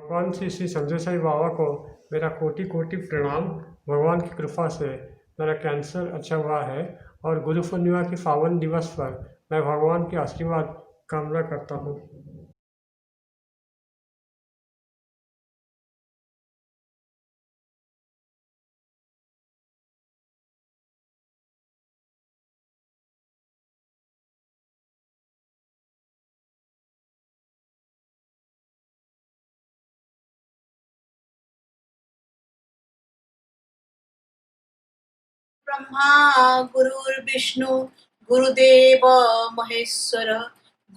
भगवान श्री संजय साई बाबा को मेरा कोटि कोटि प्रणाम। भगवान की कृपा से मेरा कैंसर अच्छा हुआ है और गुरु पूर्णिमा के पावन दिवस पर मैं भगवान के आशीर्वाद कामना करता हूँ। ब्रह्मा गुरुर्विष्णु गुरुदेव महेश्वर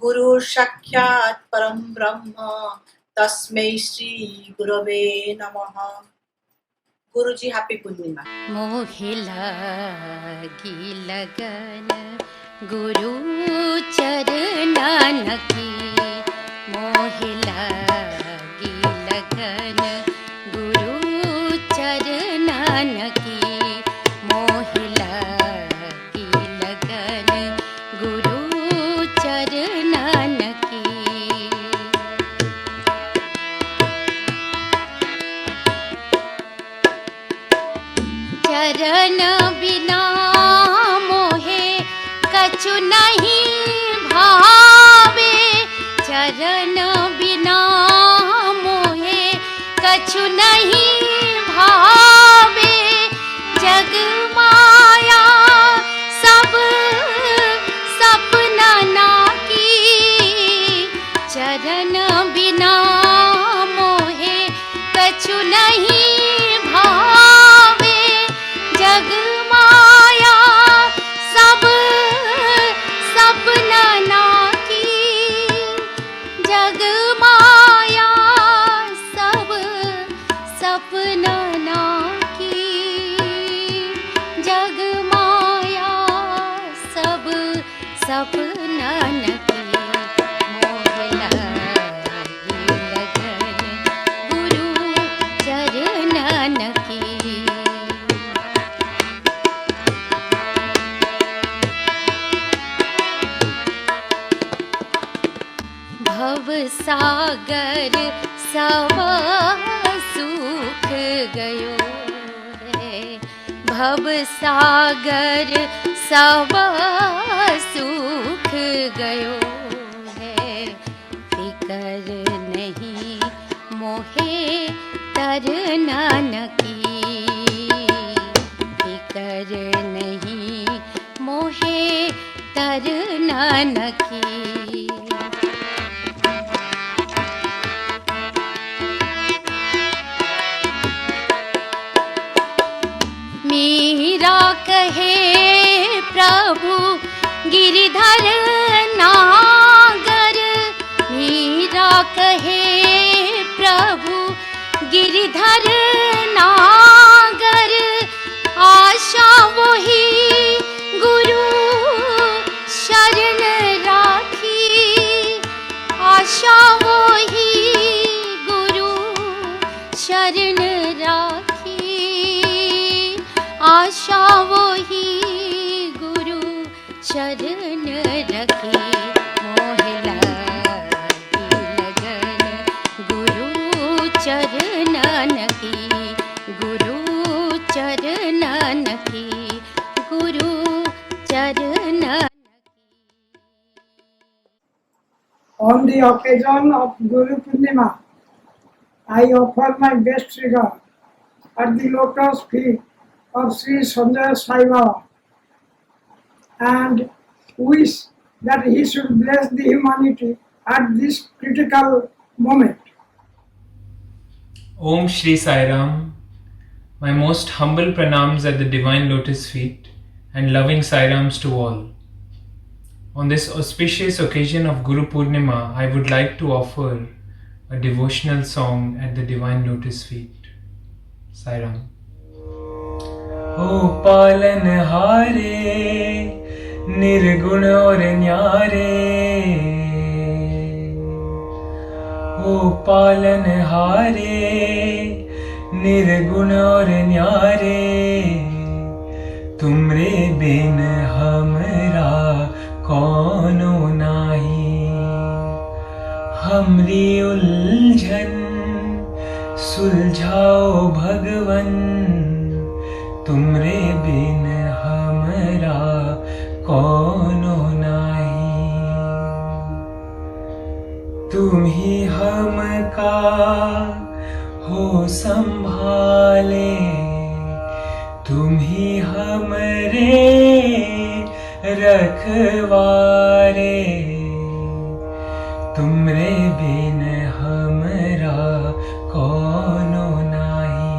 गुरु साक्षात् परम ब्रह्म तस्मै श्री गुरवे नमः। गुरुजी हैप्पी पूर्णिमा। मोहि लागी लगन गुरु चरणन की, मोहि लागी लगन गुरु चरणन की, मोहि लागी लगन गुरु चरणन की। चरण बिना मोहे कछु नहीं भावे, चरण बिना मोहे कछु नहीं भावे, जग माया सब सपना ना की, चरण बिना मोहे कछु नहीं भावे, जग माया सब सपना ना की, जग माया सब सपना ना की, जग माया सब सपना न की। मोहि लागी लगन गुरु चरणन की, भव सागर सब सूख गयो है, भव सागर सब सूख गयो है, फिकर नहीं मोहे तरनन की, फिकर नहीं मोहे तरनन की। मीरा कहे प्रभु गिरिधर नागर, मीरा कहे प्रभु गिरिधर नागर, आशा वही गुरु शरण राखी, आशा वही गुरु शरण राखी, आशा वही गुरु शरण रखी। मोहि लागी लगन गुरु चरणन की, गुरु चरणन की, गुरु चरणन की। On the occasion of Guru Purnima, I offer my best regard at the lotus feet of Sri Sanjay Sai Baba and wish that he should bless the humanity at this critical moment. Om Shri Sai Ram. My most humble pranams at the divine lotus feet and loving Sai Rams to all. On this auspicious occasion of Guru Purnima, I would like to offer a devotional song at the divine lotus feet. Sai Ram. O पालनहारे निर्गुण और न्यारे, ओ पालनहारे निर्गुण और न्यारे, तुमरे बिन हमरा कौनो नाही, हमरी उलझन सुलझाओ भगवन तुमरे बिन हमरा कोनो नाही। तुम ही हमका हो संभाले, तुम ही हमरे रखवारे। तुमरे बिन हमरा कोनो नाही,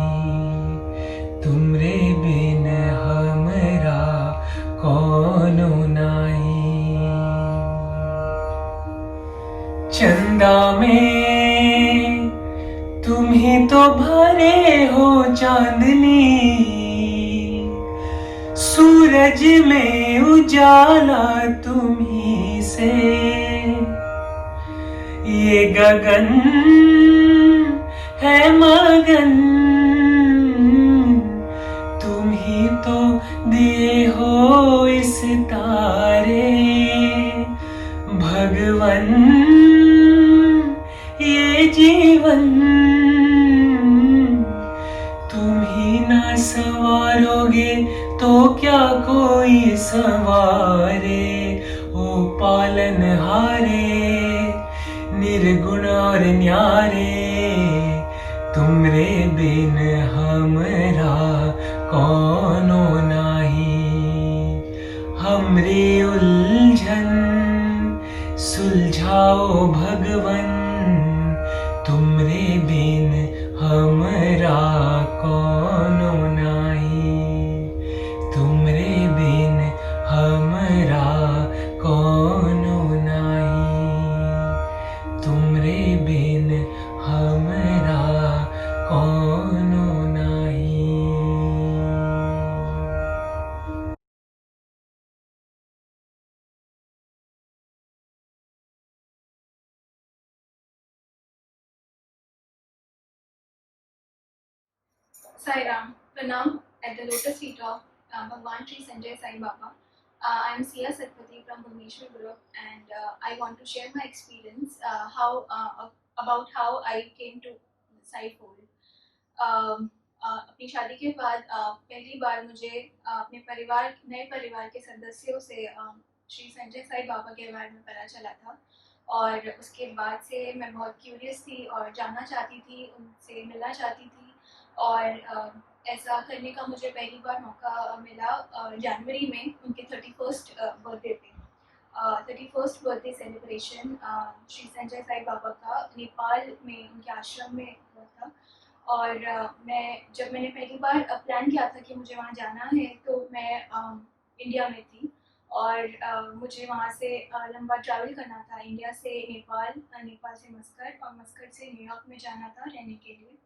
तुमरे बिन हमरा कोनो नाही। चंदा में तुम ही तो भरे हो चांदनी, सूरज में उजाला तुम ही से। ये गगन है मगन, तुम ही तो दिए हो इस तारे। भगवन ये जीवन तुम ही ना संवारोगे तो क्या कोई संवारे। ओ पालनहारे निर्गुण और न्यारे, तुमरे बिन हमरा कोनो नाही। हमरी उलझन सुलझाओ भगवन तुमरे बिन हमरा कोनो नाही, तुमरे बिन हमरा कोनो नाही, तुमरे बिन हमरा कोनो नाही। Sai Ram, Pranam at the lotus feet of Bhagwan Sri Sanjay Sai Baba. I am Sia Satpathy from Bhubaneswar Group, and I want to share my experience about how I came to Sai Fold. अपनी शादी के बाद पहली बार मुझे अपने नए परिवार के सदस्यों से श्री संजय साई बाबा के बारे में पता चला था, और उसके बाद से मैं बहुत क्यूरियस थी और जानना चाहती थी, उनसे मिलना चाहती थी। और ऐसा करने का मुझे पहली बार मौका मिला जनवरी में उनके 31st बर्थडे पे। 31st birthday celebration Shri Sanjay Sai Baba का नेपाल में उनके आश्रम में हुआ था। और जब मैंने पहली बार प्लान किया था कि मुझे वहाँ जाना है, तो मैं इंडिया में थी और मुझे वहाँ से लंबा ट्रैवल करना था, इंडिया से नेपाल, नेपाल से मस्कट और मस्कट से न्यूयॉर्क में जाना था रहने के लिए।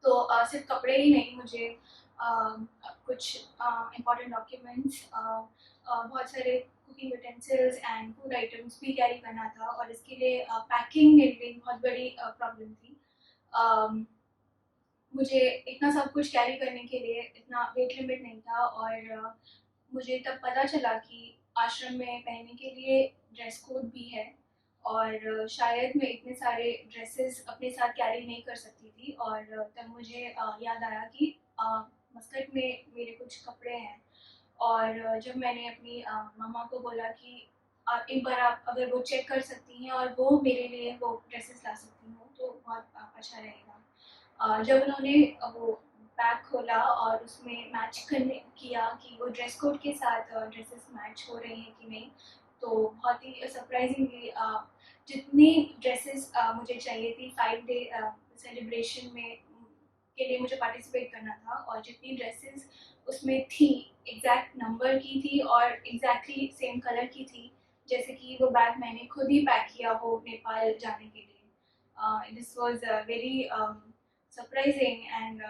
तो सिर्फ कपड़े ही नहीं, मुझे कुछ इम्पॉर्टेंट डॉक्यूमेंट्स, बहुत सारे cooking utensils and food items भी कैरी करना था, और इसके लिए पैकिंग मेरे लिए बहुत बड़ी प्रॉब्लम थी। मुझे इतना सब कुछ कैरी करने के लिए इतना वेट लिमिट नहीं था, और मुझे तब पता चला कि आश्रम में पहनने के लिए ड्रेस कोड भी है, और शायद मैं इतने सारे ड्रेसेस अपने साथ कैरी नहीं कर सकती थी। और तब मुझे याद आया कि मस्कट में मेरे कुछ कपड़े हैं, और जब मैंने अपनी मम्मा को बोला कि एक बार आप अगर वो चेक कर सकती हैं और वो मेरे लिए वो ड्रेसेस ला सकती हो तो बहुत अच्छा रहेगा। जब उन्होंने वो बैग खोला और उसमें मैच करने किया कि वो ड्रेस कोड के साथ ड्रेसेस मैच हो रही हैं कि नहीं, तो बहुत ही सरप्राइजिंगली जितनी ड्रेसेस मुझे चाहिए थी 5 डे सेलिब्रेशन में के लिए मुझे पार्टिसिपेट करना था, और जितनी ड्रेसेस उसमें थी एग्जैक्ट नंबर की थी और एग्जैक्टली सेम कलर की थी, जैसे कि वो बैग मैंने खुद ही पैक किया हो नेपाल जाने के लिए। This was very surprising and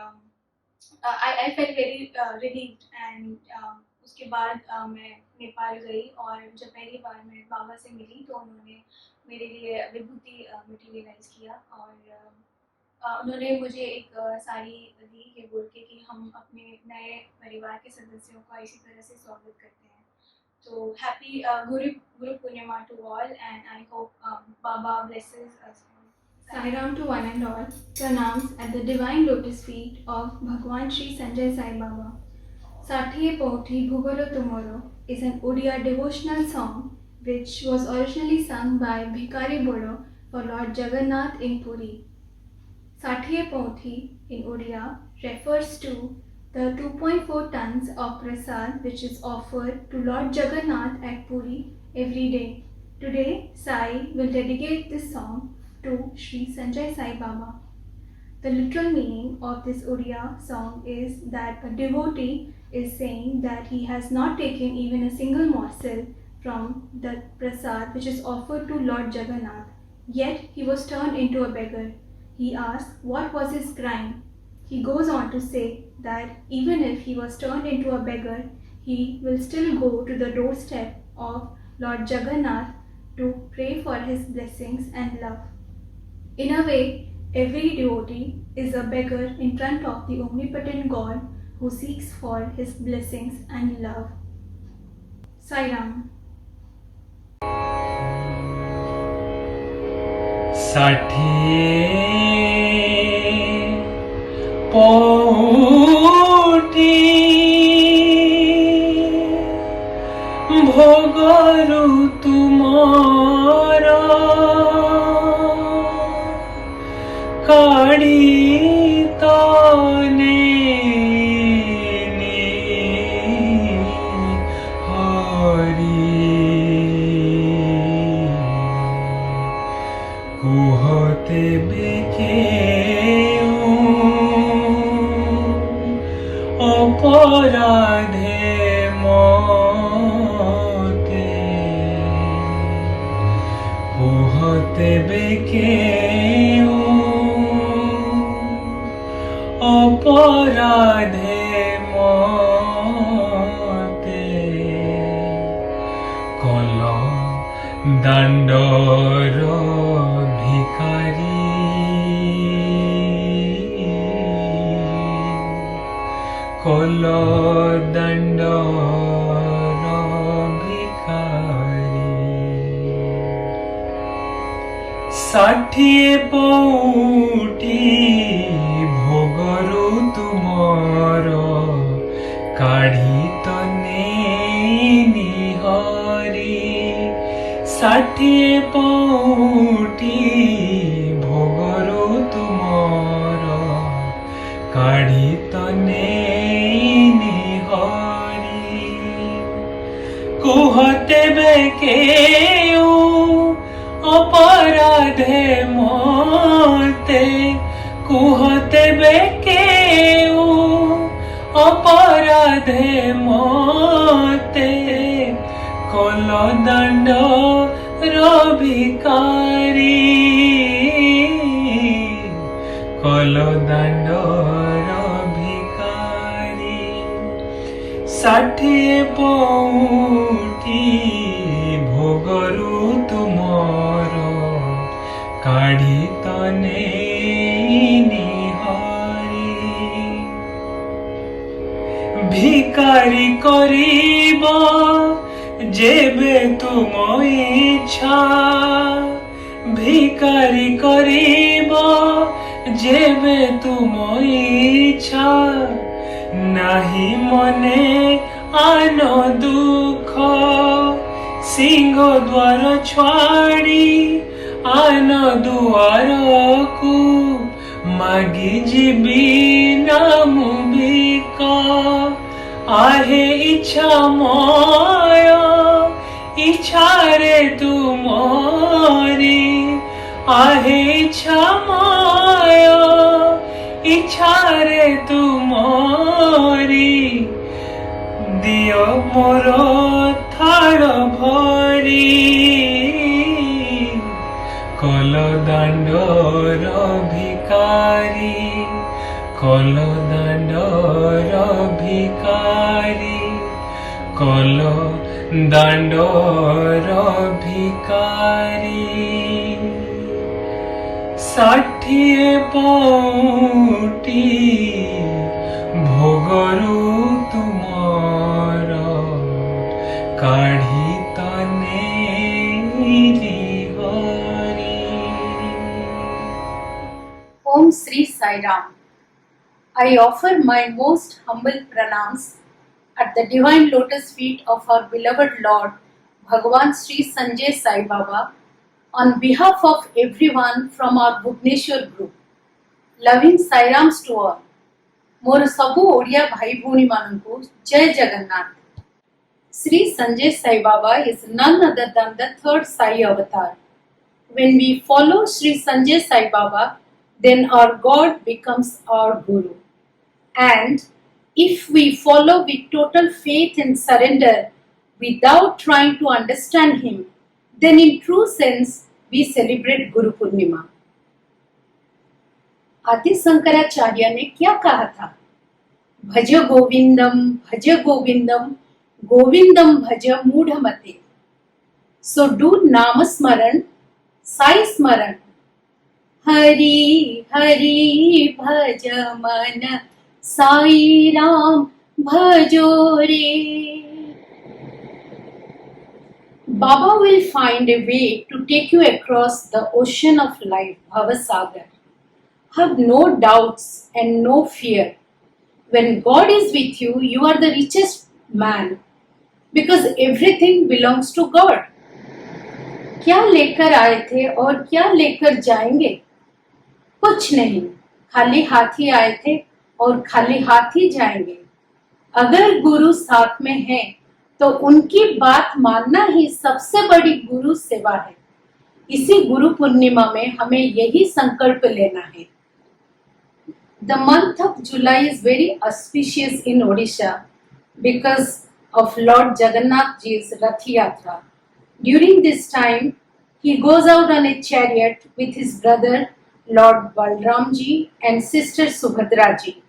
I felt very relieved, and उसके बाद मैं नेपाल गई, और जब पहली बार मैं बाबा से मिली तो उन्होंने मेरे लिए विभूति मटेरियलाइज किया, और उन्होंने मुझे एक साड़ी दी ये बोल के कि हम अपने नए परिवार के सदस्यों का इसी तरह से स्वागत करते हैं। तो happy Guru Purnima to all, and I hope Baba blesses us. Sai Ram to one and all, pranams at the divine lotus feet of Bhagwan Sri Sanjay Sai Baba. Sathiye Poti Bhugolo Tumoro is an Odia devotional song which was originally sung by Bhikari Bodo for Lord Jagannath in Puri. Sathiye Poti in Odia refers to the 2.4 tons of prasad which is offered to Lord Jagannath at Puri every day. Today, Sai will dedicate this song to Sri Sanjay Sai Baba. The literal meaning of this Odia song is that a devotee is saying that he has not taken even a single morsel from the prasad which is offered to Lord Jagannath, yet he was turned into a beggar. He asks what was his crime. He goes on to say that even if he was turned into a beggar, he will still go to the doorstep of Lord Jagannath to pray for his blessings and love. In a way, every devotee is a beggar in front of the omnipotent God who seeks for his blessings and love. Sai Ram. Sathiye Poti Bhogaru Tumara Kadi Tane কুহতে বেকেউ অপরাধে মতে কুহতে বেকেউ অপরাধে মতে call দাণ্ডর ভিখারি call দাণ্ডর ভিখারি ষাঠিয়ে পৌটি ভোগরু তুমর কাঢ়ি তনে নিহরি ষাঠিয়ে পৌটি ভোগরু তুমর কাঢ়ি তনে নিহরি কুহতে বেকেউ অপরাধে মতে কুহতে বেকেউ অপরাধে মতে কল দণ্ড ভিখারি কল দণ্ড ভিখারি ষাঠিয়ে পৌটি ভোগরু তুমর কাঢ়ি তনে নিহরি ভিখারি করিব যেবে তুম ইচ্ছা ভিখারি করিব যেবে তুম ইচ্ছা নাহি মনে আন দুঃখ সিংহ দ্বার ছাড়ি আন দুয়ারকু মাগি ଯିବି ନାମୁ ବିକ आहे इच्छामय इच्छारे तुमरी आहे इच्छामय इच्छारे तुमरी दियो मोर थाड़ भरी कल दाण्डर भिखारी कल दाण्डर भिखारी कल दाण्डर भिखारी ষাঠিয়ে পৌটি ভোগরু তুমর কাঢ়ি তনে Hari Sri Sai Ram. I offer my most humble pranams at the divine lotus feet of our beloved Lord Bhagavan Sri Sanjay Sai Baba on behalf of everyone from our Bhubaneswar group. Loving Sai Rams to all. मोर सबु ओडिया भाई भूणी मानंकु जय Jagannath. Sri Sanjay Sai Baba is none other than the third Sai avatar. When we follow Sri Sanjay Sai Baba, then our God becomes our Guru. And if we follow with total faith and surrender without trying to understand him, then in true sense we celebrate Guru Purnima. आदि शंकराचार्य ने क्या कहा था? भज गोविंदम गोविंदम भज मूढ़मते. So do नाम स्मरण, साई स्मरण. हरि हरि भज मन साई राम भजो रे. Baba will find a way to take you across the ocean of life, Bhavasagar. Have no doubts and no fear. When God is with you, you are the richest man because everything belongs to God. क्या लेकर आए थे और क्या लेकर जाएंगे? कुछ नहीं, खाली हाथ ही आए थे और खाली हाथ ही जाएंगे. अगर गुरु साथ में है तो उनकी बात मानना ही सबसे बड़ी गुरु सेवा है. इसी गुरु पूर्णिमा में हमें यही संकल्प लेना है. The month of July is very auspicious in Odisha because of Lord Jagannath Ji's Rath Yatra. During this time, he goes out on a chariot with his brother Lord Balram Ji and sister Subhadra Ji.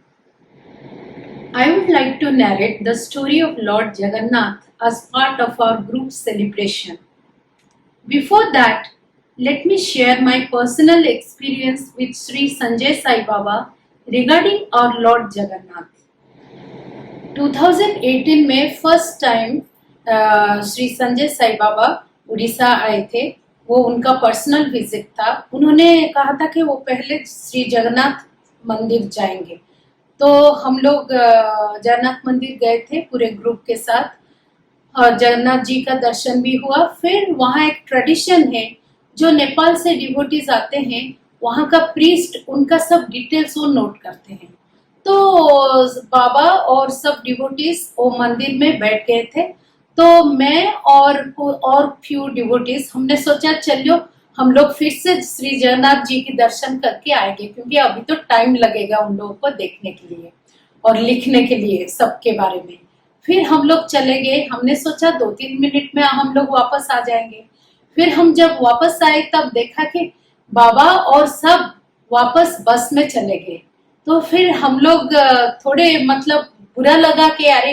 I would like to narrate the story of Lord Jagannath as part of our group celebration. Before that, let me share my personal experience with Sri Sanjay Sai Baba regarding our Lord Jagannath. 2018 में first time Shri Sanjay Sai बाबा उड़ीसा आए थे. वो उनका personal visit था. उन्होंने कहा था कि वो पहले श्री जगन्नाथ मंदिर जाएंगे. तो हम लोग जगन्नाथ मंदिर गए थे पूरे ग्रुप के साथ और जगन्नाथ जी का दर्शन भी हुआ. फिर वहाँ एक ट्रेडिशन है, जो नेपाल से डिवोटीज आते हैं, वहाँ का प्रीस्ट उनका सब डिटेल्स वो नोट करते हैं. तो बाबा और सब डिवोटीज वो मंदिर में बैठ गए थे. तो मैं और फ्यू डिवोटीज हमने सोचा चलियो हम लोग फिर से श्री जगन्नाथ जी के दर्शन करके आएंगे, क्योंकि अभी तो टाइम लगेगा उन लोगों को देखने के लिए और लिखने के लिए सबके बारे में. फिर हम लोग चले गए. हमने सोचा 2-3 मिनट में हम लोग वापस आ जाएंगे. फिर हम जब वापस आए तब देखा कि बाबा और सब वापस बस में चले गए. तो फिर हम लोग थोड़े मतलब बुरा लगा कि अरे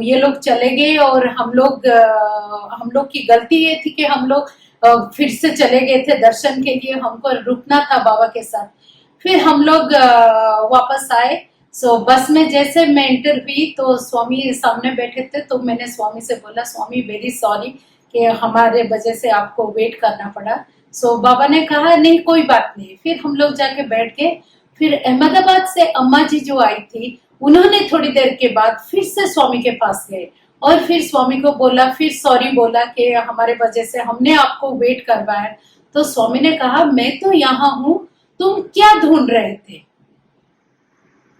ये लोग चले गए और हम लोग की गलती ये थी कि हम लोग फिर से चले गए थे दर्शन के लिए. हमको रुकना था बाबा के साथ. फिर हम लोग वापस आए. सो बस में जैसे मैं एंटर हुई तो स्वामी सामने बैठे थे. तो मैंने स्वामी से बोला, स्वामी वेरी सॉरी कि हमारे वजह से आपको वेट करना पड़ा. सो बाबा ने कहा नहीं कोई बात नहीं. फिर हम लोग जाके बैठ गए. फिर अहमदाबाद से अम्मा जी जो आई थी, उन्होंने थोड़ी देर के बाद फिर से स्वामी के पास गए और फिर स्वामी को बोला, फिर सॉरी बोला कि हमारे वजह से हमने आपको वेट करवाया. तो स्वामी ने कहा मैं तो यहाँ हूँ, तुम क्या ढूंढ रहे थे.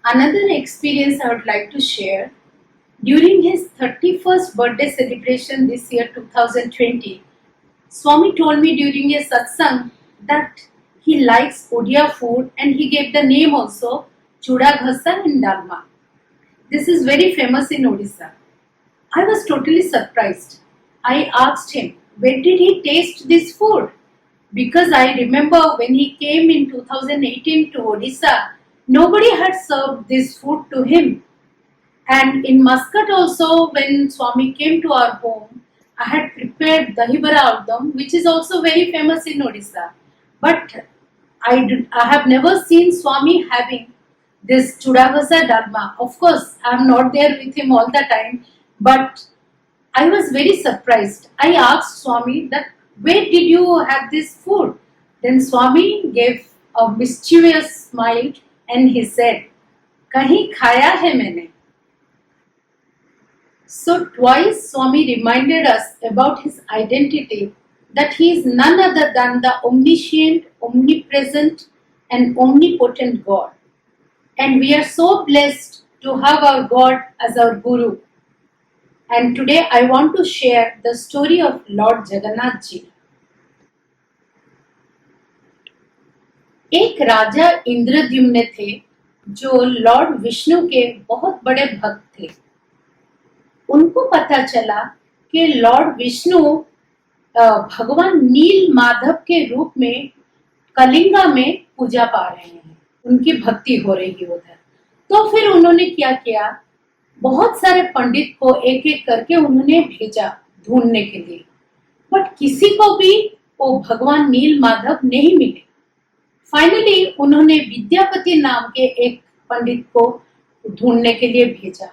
Another experience I would like to share. During his 31st birthday celebration this year 2020, Swami told me during a satsang that he likes Odia food and he gave the name also Chuda Ghasa and Dalma. This is very famous in Odisha. I was totally surprised. I asked him, where did he taste this food? Because I remember when he came in 2018 to Odisha, nobody had served this food to him. And in Muscat also, when Swami came to our home, I had prepared dahi bara aldam, which is also very famous in Odisha. But I have never seen Swami having this Chudagasa Dharma. Of course, I am not there with him all the time, but I was very surprised. I asked Swami that where did you have this food? Then Swami gave a mischievous smile and he said, "कहीं खाया है मैंने." So twice Swami reminded us about his identity, that he is none other than the omniscient, omnipresent and omnipotent God. And we are so blessed to have our God as our Guru. And today I want to share the story of Lord Jagannath ji. एक राजा इंद्रद्युम्न थे जो Lord Vishnu के बहुत बड़े भक्त थे। उनको पता चला कि लॉर्ड विष्णु भगवान नील माधव के रूप में कलिंगा में पूजा पा रहे हैं, उनकी भक्ति हो रही है उधर। तो फिर उन्होंने क्या किया, बहुत सारे पंडित को एक एक करके उन्होंने भेजा ढूंढने के लिए, बट किसी को भी वो भगवान नील माधव नहीं मिले। फाइनली उन्होंने विद्यापति नाम के एक पंडित को ढूंढने के लिए भेजा।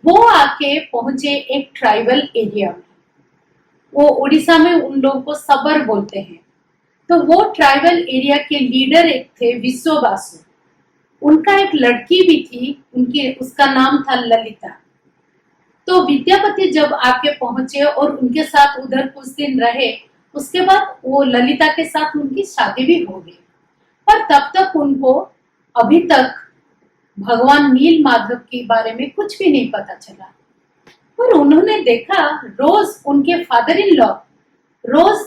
वो आके पहुंचे एक ट्राइबल एरिया में, वो उड़ीसा में उन लोगों को सबर बोलते हैं। तो वो ट्राइबल एरिया के लीडर एक थे विश्ववासु, उनका एक लड़की भी थी, उसका नाम था ललिता। तो विद्यापति जब आके पहुंचे और उनके साथ उधर कुछ दिन रहे, उसके बाद वो ललिता के साथ उनकी शादी भी हो गई। पर तब तक उनको अभी तक भगवान नील माधव के बारे में कुछ भी नहीं पता चला। पर उन्होंने देखा रोज उनके फादर इन लॉ रोज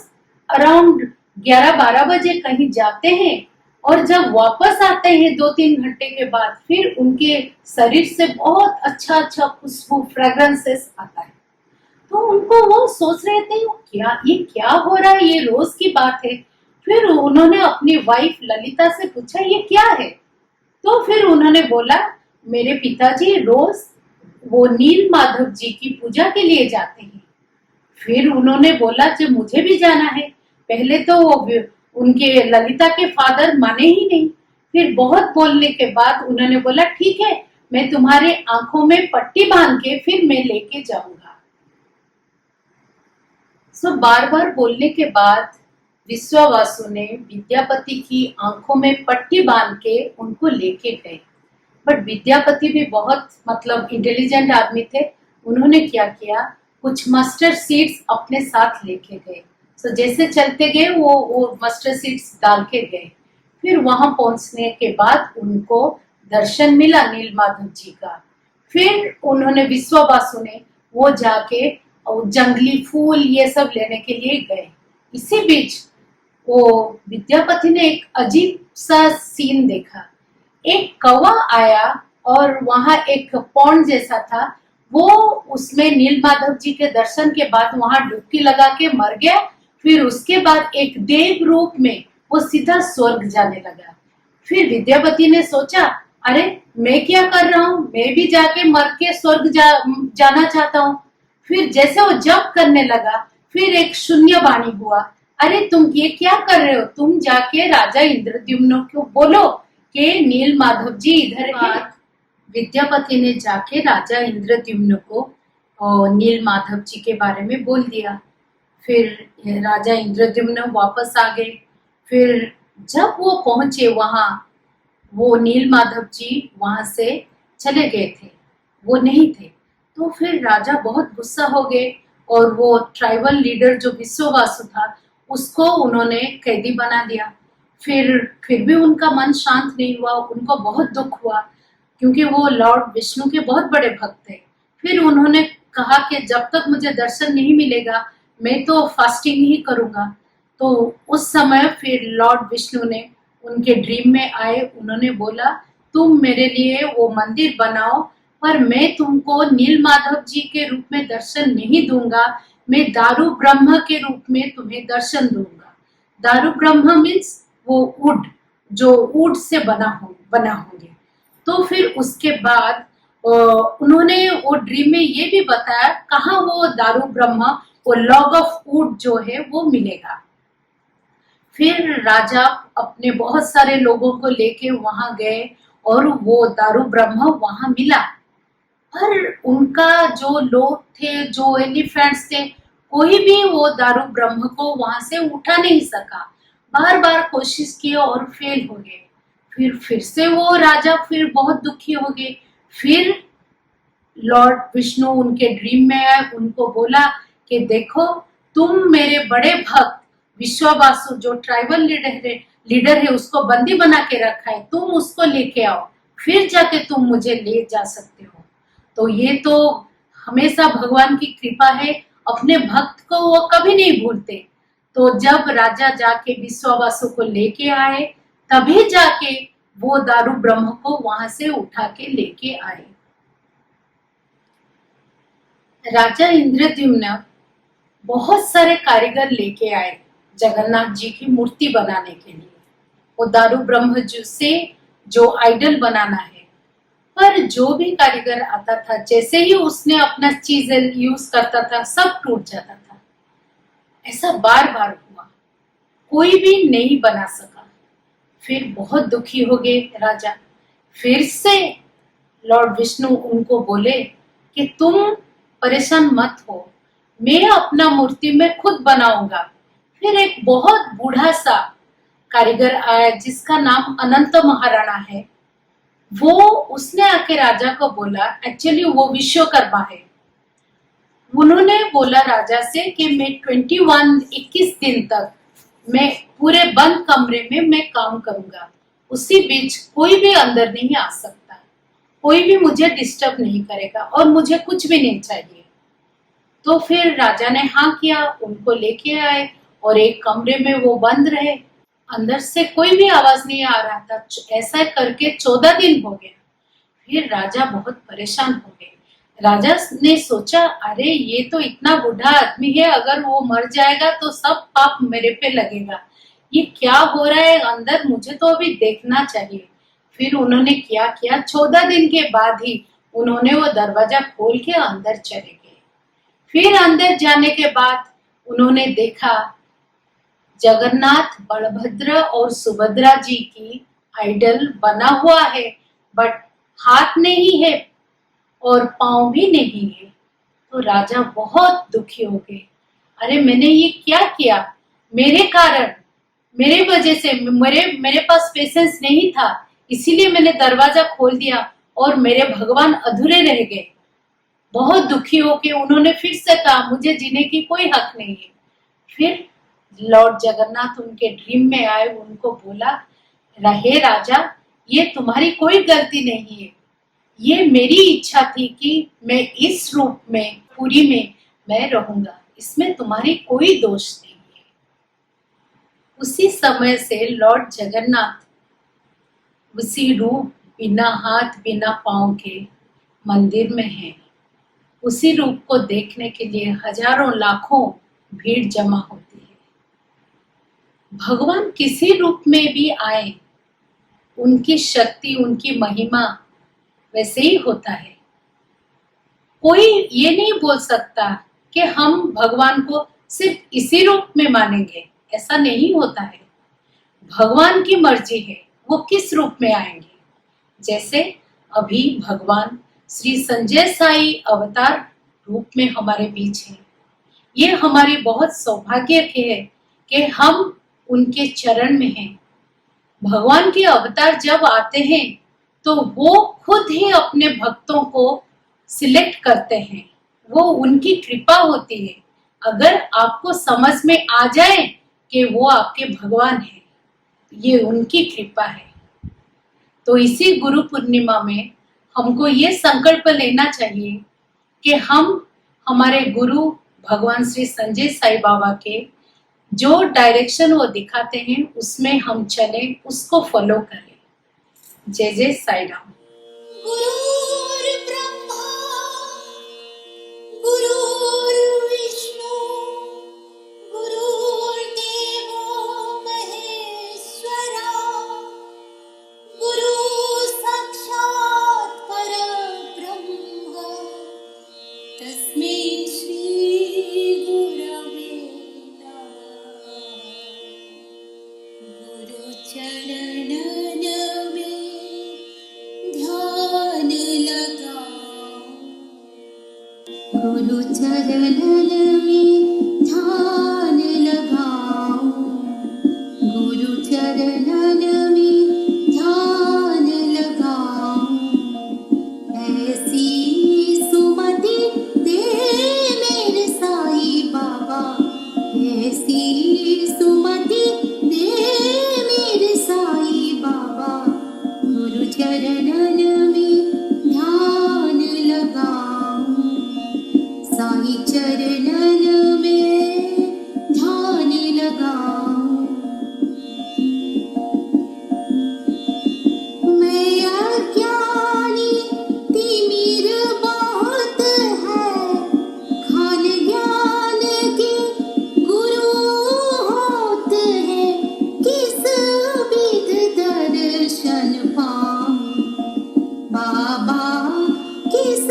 अराउंड 11-12 बजे कहीं जाते हैं और जब वापस आते हैं 2-3 घंटे के बाद, फिर उनके शरीर से बहुत अच्छा खुशबू फ्रेग्रेंसेस आता है। तो उनको वो सोच रहे थे ये क्या हो रहा है, ये रोज की बात है। फिर उन्होंने अपनी वाइफ ललिता से पूछा ये क्या है। तो फिर उन्होंने बोला मेरे पिताजी रोज वो नील माधव जी की पूजा के लिए जाते हैं। फिर उन्होंने बोला जब मुझे भी जाना है। पहले तो उनके ललिता के फादर माने ही नहीं, फिर बहुत बोलने के बाद उन्होंने बोला ठीक है, मैं तुम्हारे आंखों में पट्टी बांध के फिर मैं लेके जाऊंगा। सो बार बार बोलने के बाद विश्ववासु ने विद्यापति की आंखों में पट्टी बांध के उनको लेके गए। बट विद्यापति भी बहुत इंटेलिजेंट आदमी थे। उन्होंने क्या किया, कुछ मस्टर्ड सीड्स अपने साथ लेके गए। सो जैसे चलते गए वो मस्टर्ड सीड्स डाल के गए। फिर वहां पहुंचने के बाद उनको दर्शन मिला नील माधव जी का। फिर उन्होंने विश्ववासु ने वो जाके जंगली फूल ये सब लेने के लिए गए। इसी बीच वो विद्यापति ने एक अजीब सा सीन देखा। एक कौवा आया और वहां एक पॉन्ड जैसा था, वो उसमें नील माधव जी के दर्शन के बाद वहां डुबकी लगा के मर गया। फिर उसके बाद एक देव रूप में वो सीधा स्वर्ग जाने लगा। फिर विद्यापति ने सोचा अरे मैं क्या कर रहा हूँ, मैं भी जाके मर के स्वर्ग जाना चाहता हूँ। फिर जैसे वो जप करने लगा, फिर एक शून्य वाणी हुआ, अरे तुम ये क्या कर रहे हो, तुम जाके राजा इंद्रद्युम्न को बोलो कि नील माधव जी इधर है। विद्यापति ने जाके राजा इंद्रद्युम्न को नील माधव जी के बारे में बोल दिया। फिर राजा इंद्रद्युम्न वापस आ गए। फिर जब वो पहुंचे वहां, वो नील माधव जी वहां से चले गए थे, वो नहीं थे। तो फिर राजा बहुत गुस्सा हो गए और वो ट्राइबल लीडर जो विश्ववासु था उसको उन्होंने कैदी बना दिया। फिर भी उनका मन शांत नहीं हुआ, उनको बहुत दुख हुआ क्योंकि वो लॉर्ड विष्णु के बहुत बड़े भक्त थे। फिर उन्होंने कहा कि जब तक मुझे दर्शन नहीं मिलेगा मैं तो फास्टिंग ही करूंगा। तो उस समय फिर लॉर्ड विष्णु ने उनके ड्रीम में आए, उन्होंने बोला तुम मेरे लिए वो मंदिर बनाओ, पर मैं तुमको नील माधव जी के रूप में दर्शन नहीं दूंगा, मैं दारू ब्रह्म के रूप में तुम्हें दर्शन दूंगा। दारू ब्रह्म मीन्स वो वुड, जो वुड से बना होंगे। तो फिर उसके बाद उन्होंने वो ड्रीम में ये भी बताया कहाँ वो दारू ब्रह्म, वो लॉग ऑफ वुड जो है वो मिलेगा। फिर राजा अपने बहुत सारे लोगों को लेके वहां गए और वो दारू ब्रह्म वहां मिला। पर उनका जो लोग थे, जो एलिफेंट्स थे, कोई भी वो दारू ब्रह्म को वहां से उठा नहीं सका। बार बार कोशिश किए और फेल हो गए। फिर से वो राजा फिर बहुत दुखी हो गए। फिर लॉर्ड विष्णु उनके ड्रीम में आए, उनको बोला कि देखो, तुम मेरे बड़े भक्त विश्वावासु जो ट्राइबल लीडर है उसको बंदी बना के रखा है, तुम उसको लेके आओ, फिर जाके तुम मुझे ले जा सकते हो। तो ये तो हमेशा भगवान की कृपा है, अपने भक्त को वो कभी नहीं भूलते। तो जब राजा जाके विश्वावासु को लेके आए, तभी जाके वो दारू ब्रह्म को वहां से उठा के लेके आए। राजा इंद्रद्युम्न बहुत सारे कारीगर लेके आए जगन्नाथ जी की मूर्ति बनाने के लिए, वो दारू ब्रह्म से जो आइडल बनाना है। पर जो भी कारीगर आता था, जैसे ही उसने अपना चीज यूज करता था, सब टूट जाता था। ऐसा बार बार हुआ, कोई भी नहीं बना सका। फिर बहुत दुखी हो गए राजा। फिर से लॉर्ड विष्णु उनको बोले कि तुम परेशान मत हो, मैं अपना मूर्ति में खुद बनाऊंगा। फिर एक बहुत बूढ़ा सा कारीगर आया जिसका नाम अनंत महाराणा है। उसने आके राजा को बोला, एक्चुअली वो विश्वकर्मा है। उन्होंने बोला राजा से कि मैं 21 दिन तक मैं पूरे बंद कमरे में मैं काम करूंगा, उसी बीच कोई भी अंदर नहीं आ सकता, कोई भी मुझे डिस्टर्ब नहीं करेगा और मुझे कुछ भी नहीं चाहिए। तो फिर राजा ने हाँ किया, उनको लेके आए और एक कमरे में वो बंद रहे, अंदर से कोई भी आवाज नहीं आ रहा था। ऐसा करके 14 दिन हो गया। फिर राजा बहुत परेशान हो गए। राजा ने सोचा, अरे ये तो इतना बूढ़ा आदमी है, अगर वो मर जाएगा तो सब पाप मेरे पे लगेगा, ये क्या हो रहा है अंदर, मुझे तो अभी देखना चाहिए। फिर उन्होंने क्या किया, 14 दिन के बाद ही उन्होंने वो दरवाजा खोल के अंदर चले गए। फिर अंदर जाने के बाद उन्होंने देखा जगन्नाथ, बलभद्र और सुभद्रा जी की आइडल बना हुआ है, बट हाथ नहीं है और पांव भी नहीं है। तो राजा बहुत दुखी हो गए, अरे मैंने ये क्या किया, मेरे कारण, मेरे वजह से, मेरे पास पेशेंस नहीं था, इसीलिए मैंने दरवाजा खोल दिया और मेरे भगवान अधूरे रह गए। बहुत दुखी होके उन्होंने फिर से कहा, मुझे जीने की कोई हक नहीं है। फिर लॉर्ड जगन्नाथ उनके ड्रीम में आए, उनको बोला, रहे राजा, ये तुम्हारी कोई गलती नहीं है, ये मेरी इच्छा थी कि मैं इस रूप में पुरी में मैं रहूंगा, इसमें तुम्हारी कोई दोष नहीं है। उसी समय से लॉर्ड जगन्नाथ उसी रूप, बिना हाथ बिना पांव के मंदिर में है। उसी रूप को देखने के लिए हजारों लाखों भीड़ जमा होती है। भगवान किसी रूप में भी आए, उनकी शक्ति, उनकी महिमा वैसे ही होता है। कोई ये नहीं बोल सकता कि हम भगवान को सिर्फ इसी रूप में मानेंगे, ऐसा नहीं होता है। भगवान की मर्जी है वो किस रूप में आएंगे। जैसे अभी भगवान श्री संजय साई अवतार रूप में हमारे बीच है। ये हमारी बहुत सौभाग्य है कि हम उनके चरण में हैं। भगवान के अवतार जब आते हैं तो वो खुद ही अपने भक्तों को सिलेक्ट करते हैं, वो उनकी कृपा होती है। अगर आपको समझ में आ जाए कि वो आपके भगवान हैं, ये उनकी कृपा है। तो इसी गुरु पूर्णिमा में हमको ये संकल्प लेना चाहिए कि हम हमारे गुरु भगवान श्री संजय साई बाबा के जो डायरेक्शन वो दिखाते हैं उसमें हम चलें, उसको फॉलो करें। जय जय साई राम। गुरुर्ब्रह्मा गुरुर्विष्णु गुरुर्देवो महेश्वरा गुरु साक्षात् परब्रह्म तस्मै श्री गुरवे नमः। गुरु चरणन में ध्यान लगाओ, गुरु चरणन में ध्यान लगाओ। चरणन में ध्यान लगाऊं, साईं चरणन में ध्यान लगाऊं। मैं अज्ञानी तिमिर बहुत है, खान ज्ञान के गुरु होते हैं, किस विध दर्शन पाऊं बाबा, किस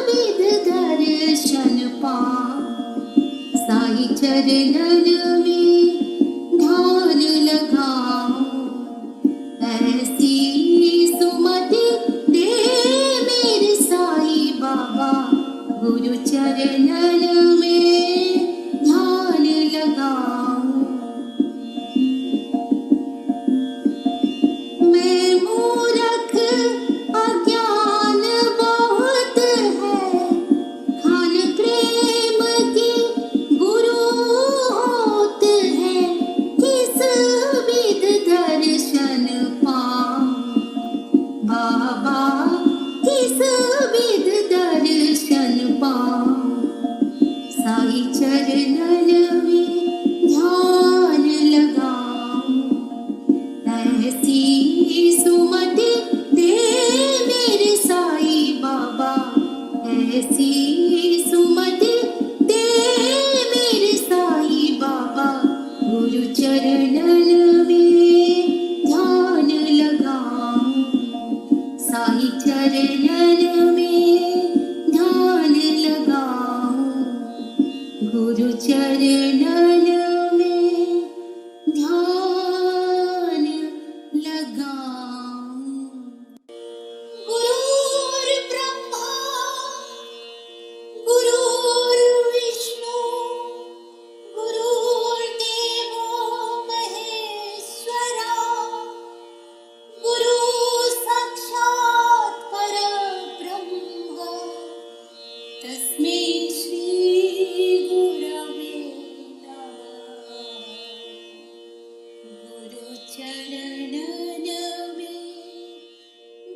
विध दर्शन पाऊं। साईं चरणन में ध्यान लगाऊं, ऐसी सुमति दे मेरे साईं बाबा, गुरु चरणन में ध्यान लगाऊं। मैं मूर्ख अज्ञान बहुत है, खान प्रेम के गुरु होते हैं, किस विध दर्शन पाऊं बाबा, किस विध दर्शन पाऊं। साईं चरणन में ध्यान लगाऊं, ऐसी सुमति दे मेरे साईं बाबा, ऐसी सुमति दे मेरे साईं बाबा, गुरु चरणन में ध्यान लगाऊं, साईं चरणन में ध्यान लगाऊं, गुरु चरणन में ध्यान लगाऊं। गुरुर्ब्रह्मा गुरुर्विष्णु गुरुर्देवो महेश्वरा, गुरु साक्षात् परब्रह्म तस्मै श्री गुरवे नमः। गुरु चरणन में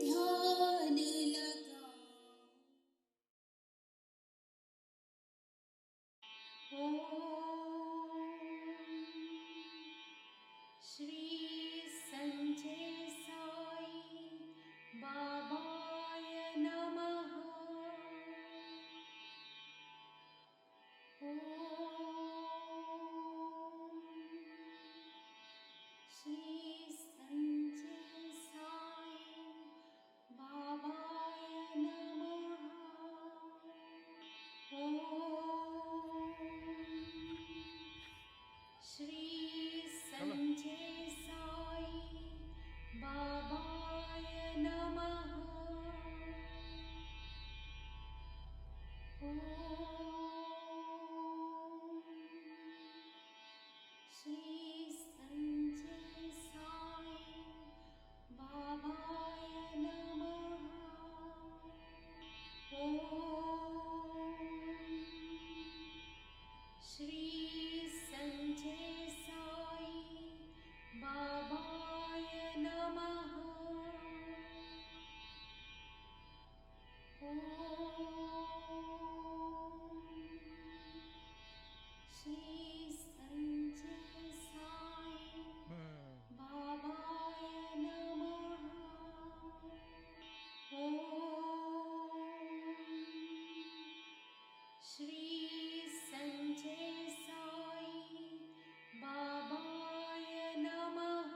ध्यान लगाऊं। श्री संजय साई बाबाय नमः। श्री संजय साई बाबाय नमः। श्री संजय साई बाबाय नमः। श्री संजय साई बाबाय नमः। श्री संजय साई बाबाय नमः। श्री संजय साई बाबाय नमः। श्री संजय साई बाबाय नमः।